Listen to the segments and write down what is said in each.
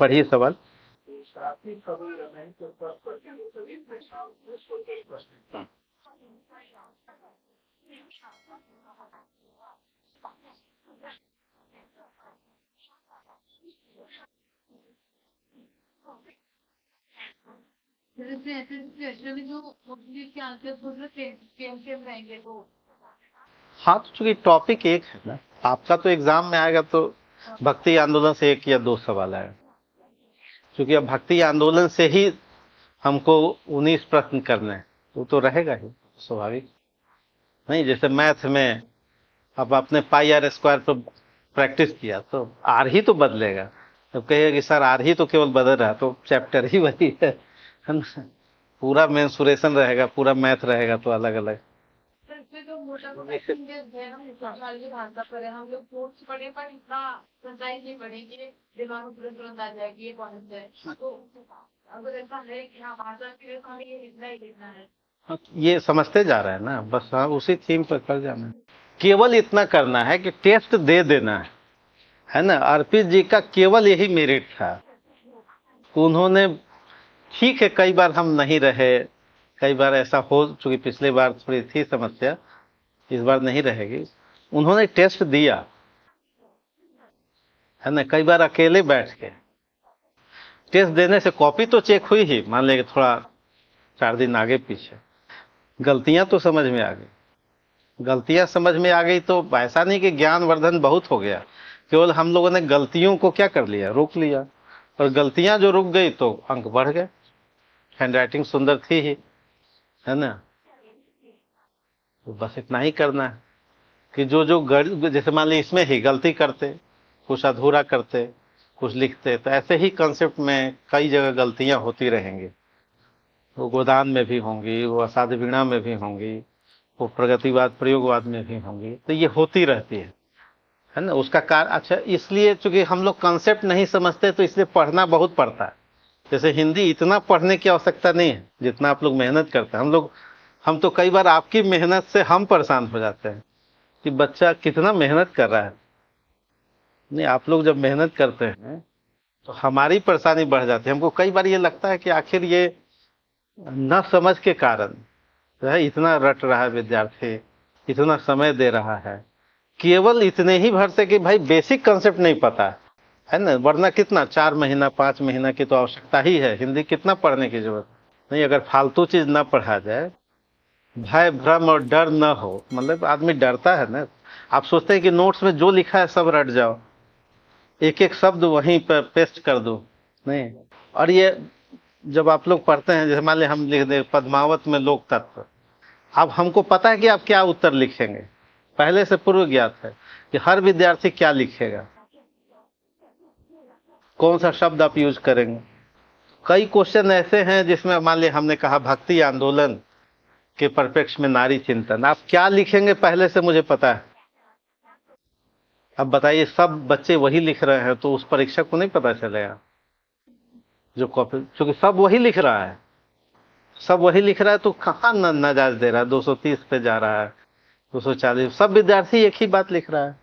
पढ़िए सवाल। जैसे ऐसे सिचुएशन में जो मोस्टली इसके आंसर खुद में सेम रहेंगे तो हाँ, तो चूंकि टॉपिक एक है ना, आपका तो एग्जाम में आएगा तो भक्ति आंदोलन से 1 या 2 सवाल आएगा, क्योंकि अब भक्ति आंदोलन से ही हमको 19 प्रश्न करने हैं, वो तो रहेगा ही स्वाभाविक। नहीं, जैसे मैथ में अब आपने पाई आर स्क्वायर पर प्रैक्टिस किया तो आर ही तो बदलेगा। जब कहेगा कि सर आर ही तो केवल बदल रहा, तो चैप्टर ही वही है ना। पूरा मेंसुरेशन रहेगा, पूरा मैथ रहेगा तो अलग अलग। तो इसमें तो मोटा मोटा चीजें है हम सवाल की भाषा पर है, हम लोग कोर्स पढ़े पर इतना सच्चाई नहीं पढ़े कि दिमाग में तुरंत आ जाए कि ये कौन सा है। तो अगर ऐसा है कि हाँ भाषा के लिए हमें ये लिखना ही लिखना है। हाँ, ये समझते जा रहे हैं ना, बस हाँ उसी थीम पर कर जाना है। केवल इतना करना है कि टेस्ट दे देना है ना। अर्पित जी का केवल यही मेरिट था, उन्होंने, ठीक है कई बार हम नहीं रहे, कई बार ऐसा हो, चूंकि पिछले बार थोड़ी थी समस्या, इस बार नहीं रहेगी। उन्होंने टेस्ट दिया है ना, कई बार अकेले बैठ के टेस्ट देने से कॉपी तो चेक हुई ही, मान लेंगे थोड़ा 4 दिन आगे पीछे, गलतियां तो समझ में आ गई। गलतियां समझ में आ गई तो ऐसा नहीं कि ज्ञानवर्धन बहुत हो गया, केवल हम लोगों ने गलतियों को क्या कर लिया, रोक लिया, और गलतियां जो रुक गई तो अंक बढ़ गए। हैंडराइटिंग सुंदर थी ही, है ना। तो बस इतना ही करना है कि जो जो जैसे मान ली इसमें ही गलती करते, कुछ अधूरा करते, कुछ लिखते, तो ऐसे ही कंसेप्ट में कई जगह गलतियां होती रहेंगी। वो गोदान में भी होंगी, वो असाध्य वीणा में भी होंगी, वो प्रगतिवाद प्रयोगवाद में भी होंगी, तो ये होती रहती है ना। उसका कारण, अच्छा इसलिए चूंकि हम लोग कंसेप्ट नहीं समझते तो इसलिए पढ़ना बहुत पड़ता है। जैसे हिंदी इतना पढ़ने की आवश्यकता नहीं है जितना आप लोग मेहनत करते हैं। हम तो कई बार आपकी मेहनत से हम परेशान हो जाते हैं कि बच्चा कितना मेहनत कर रहा है। नहीं, आप लोग जब मेहनत करते हैं तो हमारी परेशानी बढ़ जाती है। हमको कई बार ये लगता है कि आखिर ये न समझ के कारण जो है इतना रट रहा है विद्यार्थी, इतना समय दे रहा है, केवल इतने ही भर से कि भाई बेसिक कंसेप्ट नहीं पता है ना। वरना कितना 4 महीना 5 महीना की तो आवश्यकता ही है, हिंदी कितना पढ़ने की जरूरत नहीं। अगर फालतू चीज ना पढ़ा जाए, भय भ्रम और डर न हो, मतलब आदमी डरता है ना। आप सोचते हैं कि नोट्स में जो लिखा है सब रट जाओ, एक एक शब्द वहीं पर पेस्ट कर दो, नहीं। और ये जब आप लोग पढ़ते हैं, जैसे मान लीजिए हम लिख दे पद्मावत में लोक तत्व, अब हमको पता है कि आप क्या उत्तर लिखेंगे, पहले से पूर्व ज्ञात है कि हर विद्यार्थी क्या लिखेगा, कौन सा शब्द आप यूज करेंगे। कई क्वेश्चन ऐसे हैं जिसमें मान लीजिए हमने कहा भक्ति आंदोलन के परिप्रेक्ष्य में नारी चिंतन, आप क्या लिखेंगे पहले से मुझे पता है। अब बताइए, सब बच्चे वही लिख रहे हैं तो उस परीक्षक को नहीं पता चलेगा जो कॉपी, क्योंकि सब वही लिख रहा है, सब वही लिख रहा है तो कहाँ नाजायज दे रहा है, 230 पे जा रहा है, 240, सब विद्यार्थी एक ही बात लिख रहा है,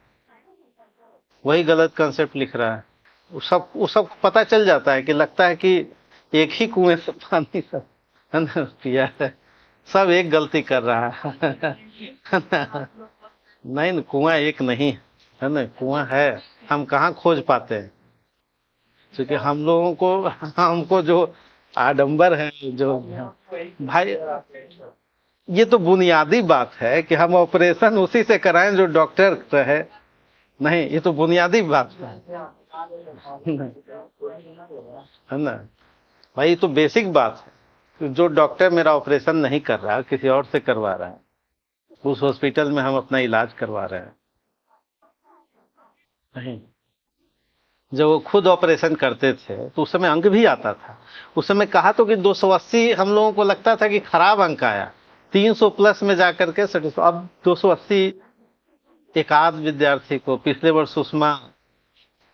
वही गलत कंसेप्ट लिख रहा है। वो सब पता चल जाता है कि लगता है कि एक ही कुएं से पानी सब, है ना, पिया है, सब एक गलती कर रहा है ना? नहीं ना, कुआं एक नहीं है ना, कुआं है, हम कहाँ खोज पाते हैं। क्योंकि हम लोगों को, हमको जो आडंबर है, जो भाई, ये तो बुनियादी बात है कि हम ऑपरेशन उसी से कराएं जो डॉक्टर है। नहीं, ये तो बुनियादी बात है ना भाई, ये तो बेसिक बात है। जो डॉक्टर मेरा ऑपरेशन नहीं कर रहा, किसी और से करवा रहा है, उस हॉस्पिटल में हम अपना इलाज करवा रहे हैं। नहीं, जब वो खुद ऑपरेशन करते थे तो उस समय अंक भी आता था। उस समय कहा तो कि 280 हम लोगों को लगता था कि खराब अंक आया, 300 प्लस में जाकर के अब 280 एक आध विद्यार्थी को। पिछले वर्ष सुषमा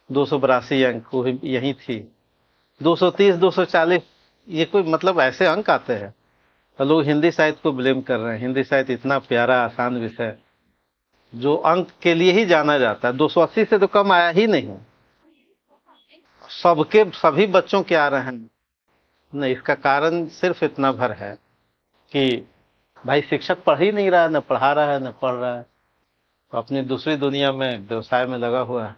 282 अंक वो यही थी, 230 240, ये कोई मतलब ऐसे अंक आते हैं। तो लोग हिंदी साहित्य को ब्लेम कर रहे हैं। हिंदी साहित्य इतना प्यारा आसान विषय जो अंक के लिए ही जाना जाता है, 280 से तो कम आया ही नहीं। सबके सभी बच्चों के आ रहे हैं। नहीं, इसका कारण सिर्फ इतना भर है कि भाई शिक्षक पढ़ ही नहीं रहा है, न पढ़ा रहा है न पढ़ रहा है, तो अपनी दूसरी दुनिया में व्यवसाय में लगा हुआ है।